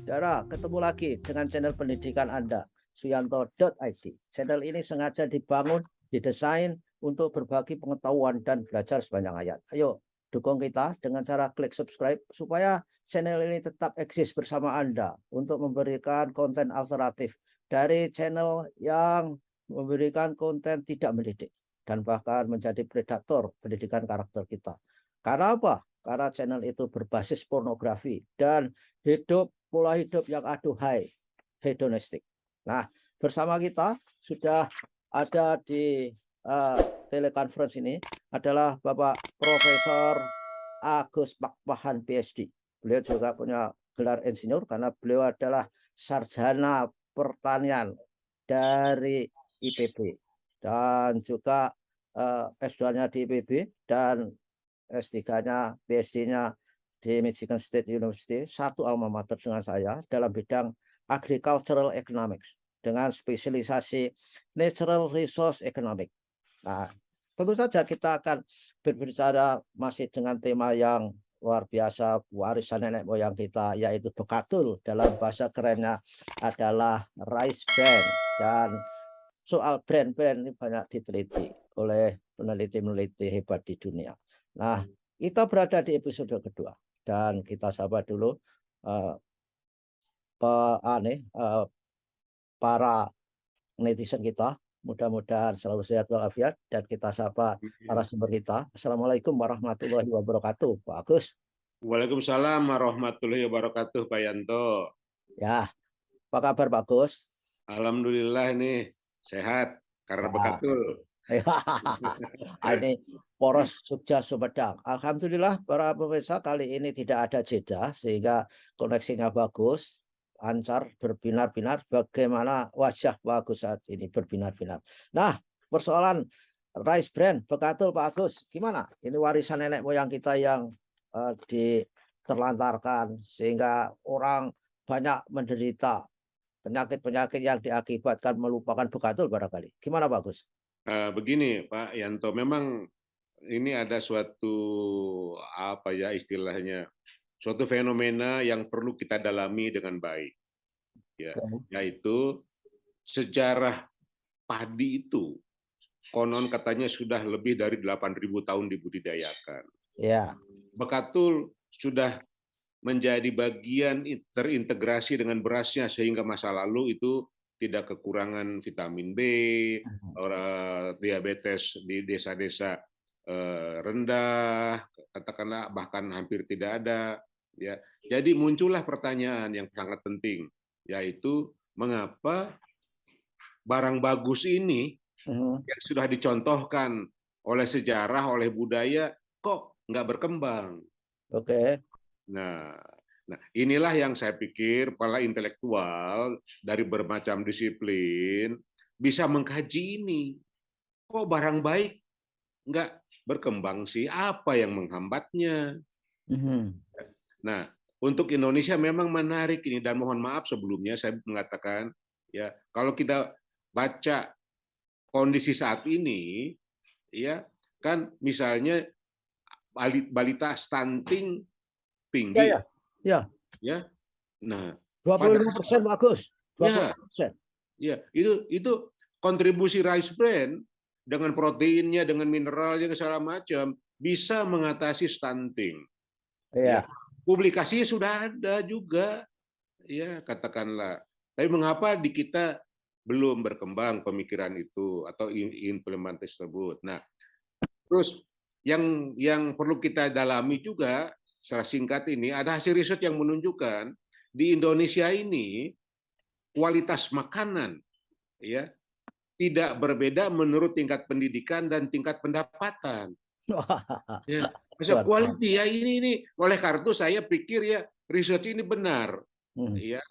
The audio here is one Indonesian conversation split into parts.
Saudara, ketemu lagi dengan channel pendidikan Anda, suyanto.id. Channel ini sengaja dibangun, didesain untuk berbagi pengetahuan dan belajar sebanyak ayat. Ayo, dukung kita dengan cara klik subscribe supaya channel ini tetap eksis bersama Anda untuk memberikan konten alternatif dari channel yang memberikan konten tidak mendidik dan bahkan menjadi predator pendidikan karakter kita. Karena apa? Karena channel itu berbasis pornografi dan pola hidup yang aduhai, hedonistik. Nah, bersama kita sudah ada di telekonferensi ini adalah Bapak Profesor Agus Pakpahan PhD. Beliau juga punya gelar insinyur karena beliau adalah sarjana pertanian dari IPB dan juga S2-nya di IPB dan S3-nya, PhD-nya di Michigan State University, satu alma mater dengan saya dalam bidang Agricultural Economics dengan spesialisasi Natural Resource Economics. Nah, tentu saja kita akan berbicara masih dengan tema yang luar biasa, warisan nenek moyang kita, yaitu bekatul, dalam bahasa kerennya adalah rice bran. Dan soal brand-brand ini banyak diteliti oleh peneliti-peneliti hebat di dunia. Nah, kita berada di episode kedua dan kita sapa dulu para netizen kita. Mudah-mudahan selalu sehat walafiat dan kita sapa narasumber kita. Assalamualaikum warahmatullahi wabarakatuh, Pak Agus. Waalaikumsalam warahmatullahi wabarakatuh, Pak Yanto. Ya, apa kabar Pak Agus? Alhamdulillah ini sehat karena Ya. bekatul. Ini poros Jogja Sumedang. Alhamdulillah para pemirsa kali ini tidak ada jeda sehingga koneksinya bagus, lancar, berbinar-binar. Bagaimana wajah Pak Agus saat ini berbinar-binar. Nah, persoalan rice bran bekatul Pak Agus, gimana? Ini warisan nenek moyang kita yang diterlantarkan sehingga orang banyak menderita penyakit-penyakit yang diakibatkan melupakan bekatul barangkali. Gimana Pak Agus? Begini Pak Yanto, memang ini ada suatu istilahnya, suatu fenomena yang perlu kita dalami dengan baik, ya, yaitu sejarah padi itu konon katanya sudah lebih dari 8.000 tahun dibudidayakan. Ya. Bekatul sudah menjadi bagian terintegrasi dengan berasnya sehingga masa lalu itu tidak kekurangan vitamin B, diabetes di desa-desa rendah, katakanlah bahkan hampir tidak ada. Ya, jadi muncullah pertanyaan yang sangat penting, yaitu mengapa barang bagus ini yang sudah dicontohkan oleh sejarah, oleh budaya, kok nggak berkembang? Oke. Nah, inilah yang saya pikir para intelektual dari bermacam disiplin bisa mengkaji ini. Kok barang baik nggak berkembang sih? Apa yang menghambatnya? Nah, untuk Indonesia memang menarik ini, dan mohon maaf sebelumnya saya mengatakan, ya, kalau kita baca kondisi saat ini, ya kan misalnya balita stunting tinggi, ya. Nah, 25% bagus, 20%. Ya, itu kontribusi rice bran dengan proteinnya, dengan mineralnya, segala macam bisa mengatasi stunting. Ya, publikasinya sudah ada juga, ya katakanlah. Tapi mengapa di kita belum berkembang pemikiran itu atau implementasi tersebut? Nah, terus yang perlu kita dalami juga secara singkat ini, ada hasil riset yang menunjukkan di Indonesia ini kualitas makanan, ya, tidak berbeda menurut tingkat pendidikan dan tingkat pendapatan. Ya, masa quality ya ini oleh karena itu saya pikir ya riset ini benar, ya,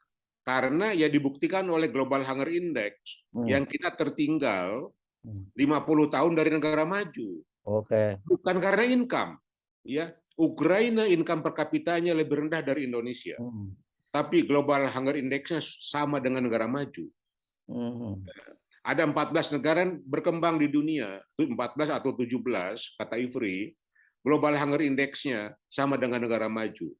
karena ya dibuktikan oleh Global Hunger Index yang kita tertinggal 50 tahun dari negara maju. Bukan karena income, ya. Ukraina income per kapitanya lebih rendah dari Indonesia. Tapi Global Hunger Index-nya sama dengan negara maju. Ada 14 negara berkembang di dunia, 14 atau 17, kata IFRI, Global Hunger Index-nya sama dengan negara maju.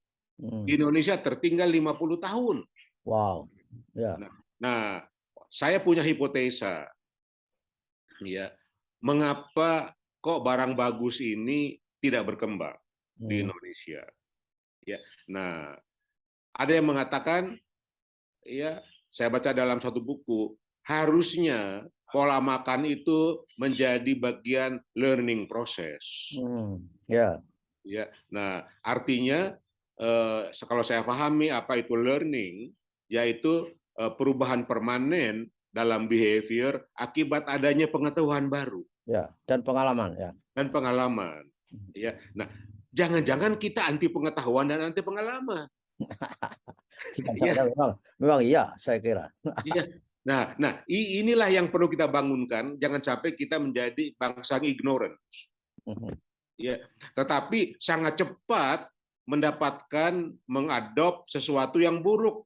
Di Indonesia tertinggal 50 tahun. Wow. Ya. Nah, saya punya hipotesa, ya, mengapa kok barang bagus ini tidak berkembang di Indonesia? Ya, nah, ada yang mengatakan, ya, saya baca dalam satu buku, harusnya pola makan itu menjadi bagian learning process. Ya. Ya, nah, artinya kalau saya pahami apa itu learning, yaitu perubahan permanen dalam behavior akibat adanya pengetahuan baru. Ya, dan pengalaman, ya. Dan pengalaman. Ya, nah, jangan-jangan kita anti pengetahuan dan anti pengalaman. Ya. Memang iya, saya kira. Iya. Nah, inilah yang perlu kita bangunkan. Jangan sampai kita menjadi bangsa ignorant. Ya, tetapi sangat cepat mendapatkan mengadop sesuatu yang buruk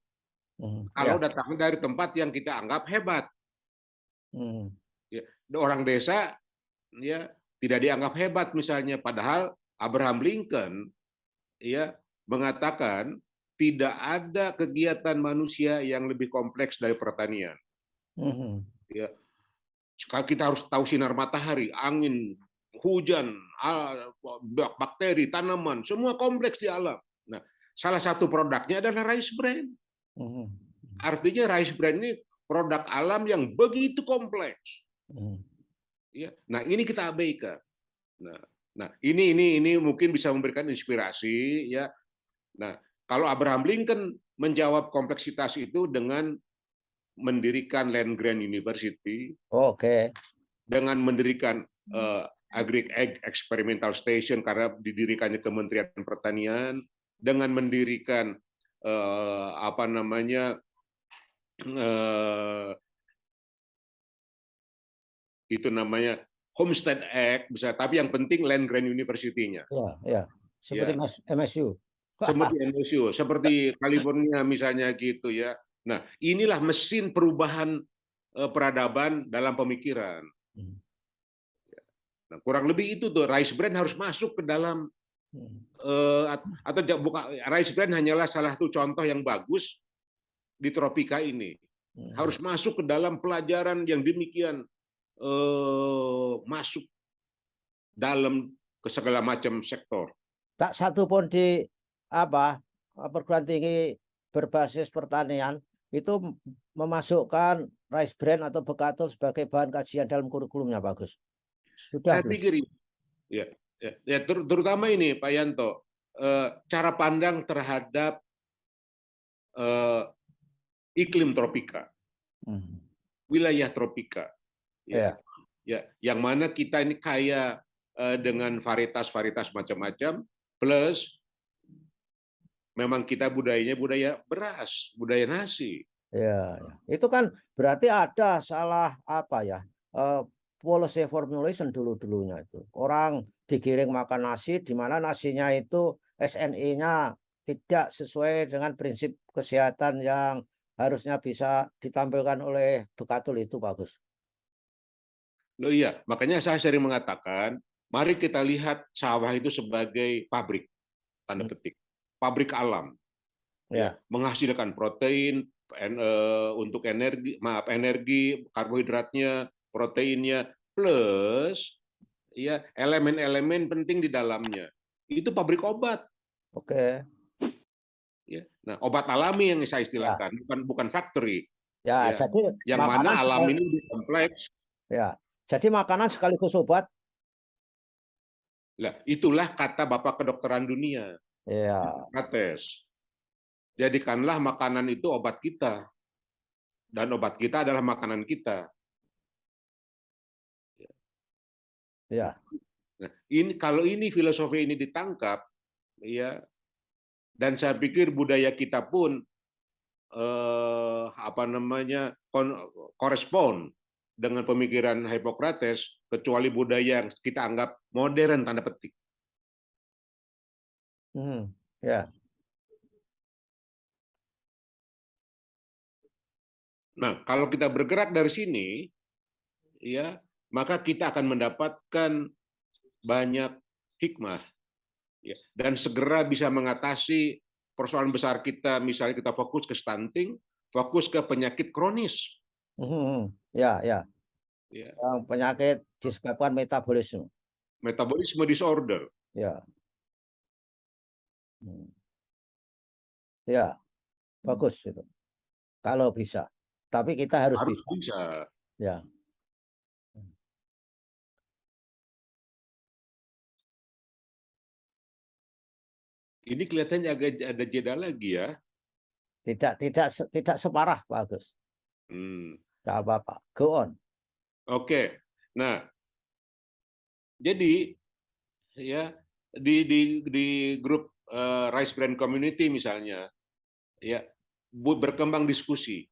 kalau datang dari tempat yang kita anggap hebat. Ya, orang desa ya tidak dianggap hebat misalnya, padahal Abraham Lincoln ya mengatakan tidak ada kegiatan manusia yang lebih kompleks dari pertanian. Ya, kita harus tahu sinar matahari, angin, hujan, bakteri, tanaman, semua kompleks di alam. Nah, salah satu produknya adalah rice bran. Artinya rice bran ini produk alam yang begitu kompleks. Ya, nah ini kita abaikan. Nah, ini mungkin bisa memberikan inspirasi, ya. Nah, kalau Abraham Lincoln menjawab kompleksitas itu dengan mendirikan Land Grant University, dengan mendirikan Agri Experimental Station karena didirikannya Kementerian Pertanian, dengan mendirikan itu namanya Homestead Act, bisa, tapi yang penting Land Grant University-nya. Ya, seperti MSU. Seperti MSU, seperti California misalnya gitu ya. Nah, inilah mesin perubahan peradaban dalam pemikiran. Nah, kurang lebih itu tuh, rice bran harus masuk ke dalam atau bukan, rice bran hanyalah salah satu contoh yang bagus di tropika ini. Harus masuk ke dalam pelajaran yang demikian masuk dalam ke segala macam sektor. Tak satu pun di perguruan tinggi berbasis pertanian itu memasukkan rice bran atau bekatul sebagai bahan kajian dalam kurikulumnya, bagus. Sudah. Saya pikir ya, terutama ini Pak Yanto, cara pandang terhadap iklim tropika, wilayah tropika, ya, yang mana kita ini kaya dengan varietas macam-macam, plus memang kita budayanya budaya beras, budaya nasi. Ya, itu kan berarti ada salah policy formulation dulunya itu. Orang digiring makan nasi, di mana nasinya itu SNI-nya tidak sesuai dengan prinsip kesehatan yang harusnya bisa ditampilkan oleh bekatul itu, bagus. Loh iya, makanya saya sering mengatakan, mari kita lihat sawah itu sebagai pabrik, tanda petik, pabrik alam, ya, menghasilkan protein untuk energi, karbohidratnya, proteinnya, plus ya elemen-elemen penting di dalamnya. Itu pabrik obat. Ya, nah, obat alami yang saya istilahkan, bukan factory. Ya, jadi yang mana alam ini lebih kompleks. Ya, jadi makanan sekaligus obat. Nah, itulah kata Bapak Kedokteran Dunia. Hippokrates. Jadikanlah makanan itu obat kita, dan obat kita adalah makanan kita. Ya. Nah, kalau filosofi ini ditangkap, ya, dan saya pikir budaya kita pun korespon dengan pemikiran Hippokrates, kecuali budaya yang kita anggap modern tanda petik. Ya. Nah, kalau kita bergerak dari sini, ya, maka kita akan mendapatkan banyak hikmah, ya, dan segera bisa mengatasi persoalan besar kita. Misalnya kita fokus ke stunting, fokus ke penyakit kronis. Ya, ya. Ya. Yang penyakit disebabkan metabolisme. Metabolisme disorder. Ya. Ya, bagus itu. Kalau bisa. Tapi kita harus bisa. Ya. Ini kelihatannya agak ada jeda lagi ya. Tidak separah Pak Agus. Tidak apa-apa. Go on. Oke. Nah, jadi ya di grup Rice Brand Community misalnya, ya berkembang diskusi,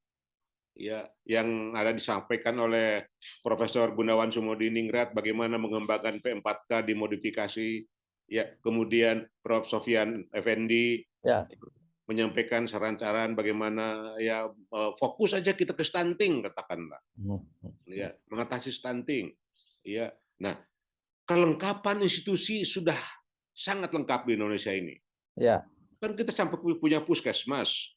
ya yang ada disampaikan oleh Profesor Gunawan Sumodiningrat bagaimana mengembangkan P4K dimodifikasi, ya kemudian Prof Sofyan Effendi ya menyampaikan saran-saran bagaimana ya fokus aja kita ke stunting katakanlah, ya mengatasi stunting, ya. Nah, kelengkapan institusi sudah sangat lengkap di Indonesia ini. Ya. Kan kita sampai punya puskesmas,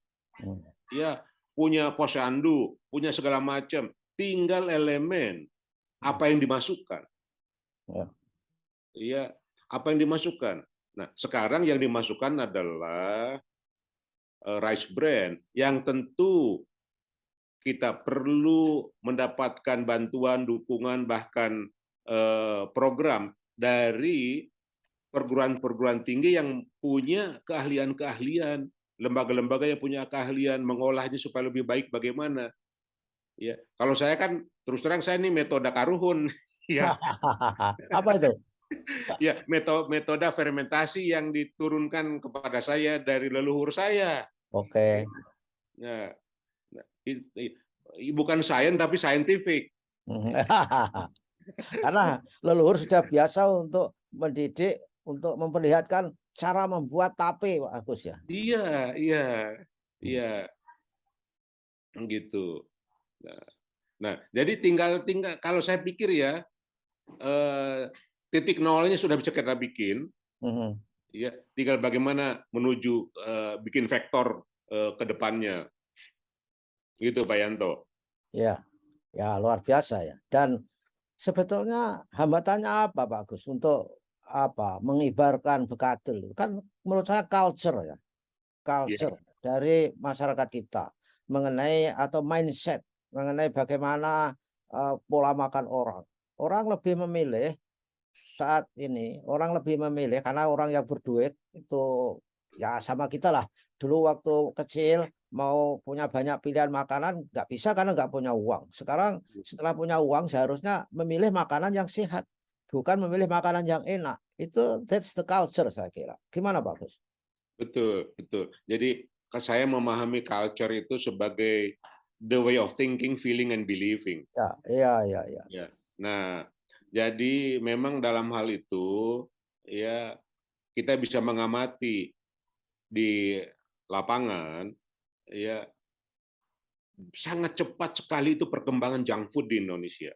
ya punya posyandu, punya segala macam. Tinggal elemen apa yang dimasukkan. Ya, apa yang dimasukkan. Nah, sekarang yang dimasukkan adalah rice brand yang tentu kita perlu mendapatkan bantuan, dukungan, bahkan program dari perguruan-perguruan tinggi yang punya keahlian-keahlian, lembaga-lembaga yang punya keahlian mengolahnya supaya lebih baik bagaimana. Ya, kalau saya kan terus terang saya ini metode karuhun, ya. Apa itu? Ya, metode fermentasi yang diturunkan kepada saya dari leluhur saya. Oke. Ya, bukan sains tapi scientific. Karena leluhur sudah biasa untuk mendidik, untuk memperlihatkan cara membuat tape, Pak Agus ya. Iya, iya, gitu. Nah, jadi tinggal kalau saya pikir ya titik nolnya sudah bisa kita bikin, ya tinggal bagaimana menuju bikin vektor ke depannya, gitu Pak Yanto. Ya, ya luar biasa ya. Dan sebetulnya hambatannya apa Pak Agus untuk apa mengibarkan bekatul? Kan menurut saya culture ya, culture dari masyarakat kita mengenai atau mindset mengenai bagaimana pola makan orang. Orang lebih memilih saat ini, orang lebih memilih karena orang yang berduit itu ya sama kita lah. Dulu waktu kecil mau punya banyak pilihan makanan nggak bisa karena nggak punya uang. Sekarang setelah punya uang seharusnya memilih makanan yang sehat, bukan memilih makanan yang enak. Itu that's the culture saya kira. Gimana Pak Gus? Betul, betul. Jadi saya memahami culture itu sebagai the way of thinking, feeling, and believing. Ya, iya. Ya. Nah, jadi memang dalam hal itu ya kita bisa mengamati di lapangan ya sangat cepat sekali itu perkembangan junk food di Indonesia.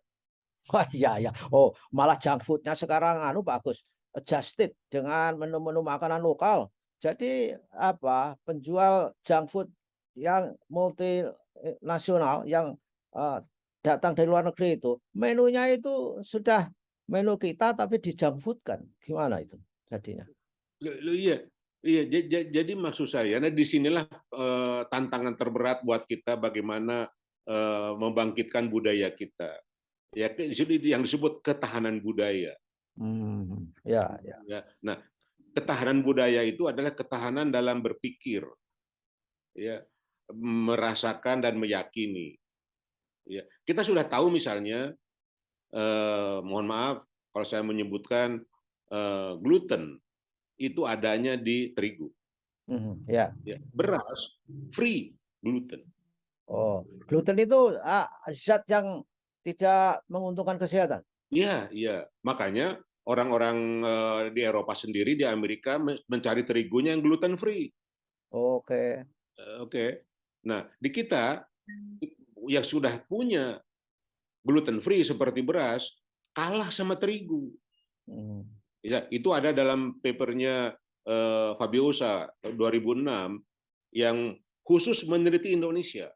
Wah iya. Oh malah junk foodnya sekarang anu bagus, adjusted dengan menu-menu makanan lokal. Jadi apa penjual junk food yang multinasional yang datang dari luar negeri itu menunya itu sudah menu kita tapi di junk food kan gimana itu jadinya? Iya, iya. Jadi maksud saya, nah disinilah tantangan terberat buat kita bagaimana membangkitkan budaya kita. Ya, yang disebut ketahanan budaya. Ya. Nah, ketahanan budaya itu adalah ketahanan dalam berpikir, ya, merasakan dan meyakini. Ya, kita sudah tahu misalnya, mohon maaf kalau saya menyebutkan gluten itu adanya di terigu. Ya. Beras free gluten. Oh, gluten itu zat yang tidak menguntungkan kesehatan. Iya. Makanya orang-orang di Eropa sendiri, di Amerika mencari terigunya yang gluten free. Oke. Oke. Nah, di kita yang sudah punya gluten free seperti beras kalah sama terigu. Ya, itu ada dalam papernya Fabiosa 2006 yang khusus meneliti Indonesia.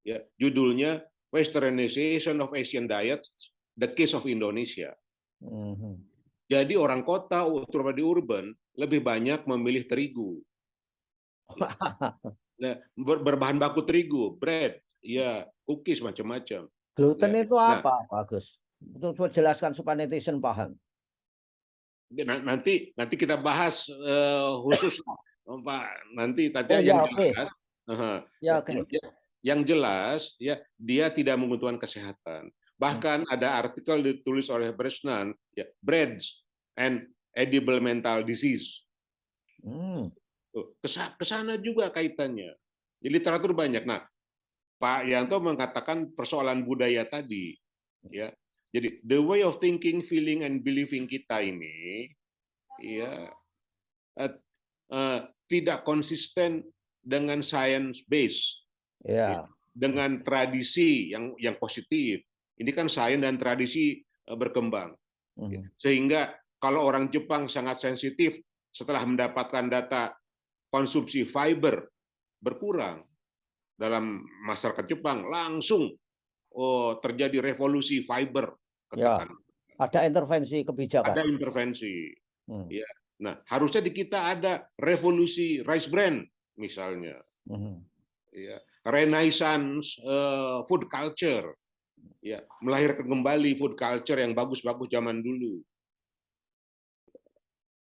Ya, judulnya Westernization of Asian Diets: The Case of Indonesia. Jadi orang kota, terutama di urban, lebih banyak memilih terigu. Nah, berbahan baku terigu, bread, ya, cookies macam-macam. Gluten Ya. itu apa, Pak Agus? Itu jelaskan supaya netizen paham. Nanti kita bahas khusus, Pak. Nanti Oh, yang ya, jelas, ya, oke. yang jelas ya, dia tidak menguntungkan kesehatan. Bahkan ada artikel ditulis oleh Bresnan, ya, breads and edible mental disease. Kesana juga kaitannya. Di literatur banyak. Nah, Pak Yanto mengatakan persoalan budaya tadi, ya. Jadi the way of thinking, feeling, and believing kita ini, ya, tidak konsisten dengan science base, ya, dengan tradisi yang positif. Ini kan sains dan tradisi berkembang, sehingga kalau orang Jepang sangat sensitif setelah mendapatkan data konsumsi fiber berkurang dalam masyarakat Jepang, langsung terjadi revolusi fiber. Ya, ada intervensi kebijakan. Ada intervensi. Ya. Nah, harusnya di kita ada revolusi rice bran misalnya. Ya. Renaissance food culture. Ya, melahirkan kembali food culture yang bagus-bagus zaman dulu.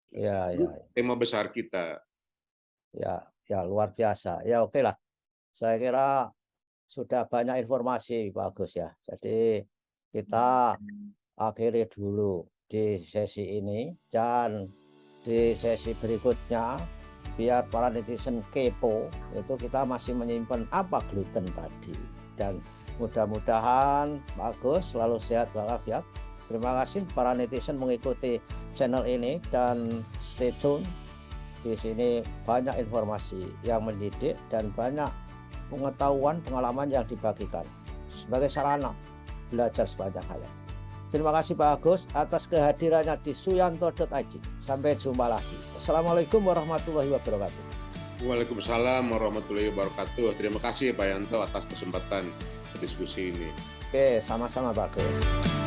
Ya. Tema besar kita. Ya, luar biasa. Ya, oke lah. Saya kira sudah banyak informasi, Pak Agus ya. Jadi kita akhiri dulu di sesi ini, dan di sesi berikutnya biar para netizen kepo, itu kita masih menyimpan apa gluten tadi. Dan mudah-mudahan Pak Agus selalu sehat walafiat. Terima kasih para netizen mengikuti channel ini, dan stay tune. Di sini banyak informasi yang mendidik dan banyak pengetahuan, pengalaman yang dibagikan sebagai sarana belajar sepanjang hayat. Terima kasih Pak Agus atas kehadirannya di suyanto.id. Sampai jumpa lagi. Assalamualaikum warahmatullahi wabarakatuh. Waalaikumsalam warahmatullahi wabarakatuh. Terima kasih Pak Yanto atas kesempatan diskusi ini. Oke, sama-sama Pak Agus.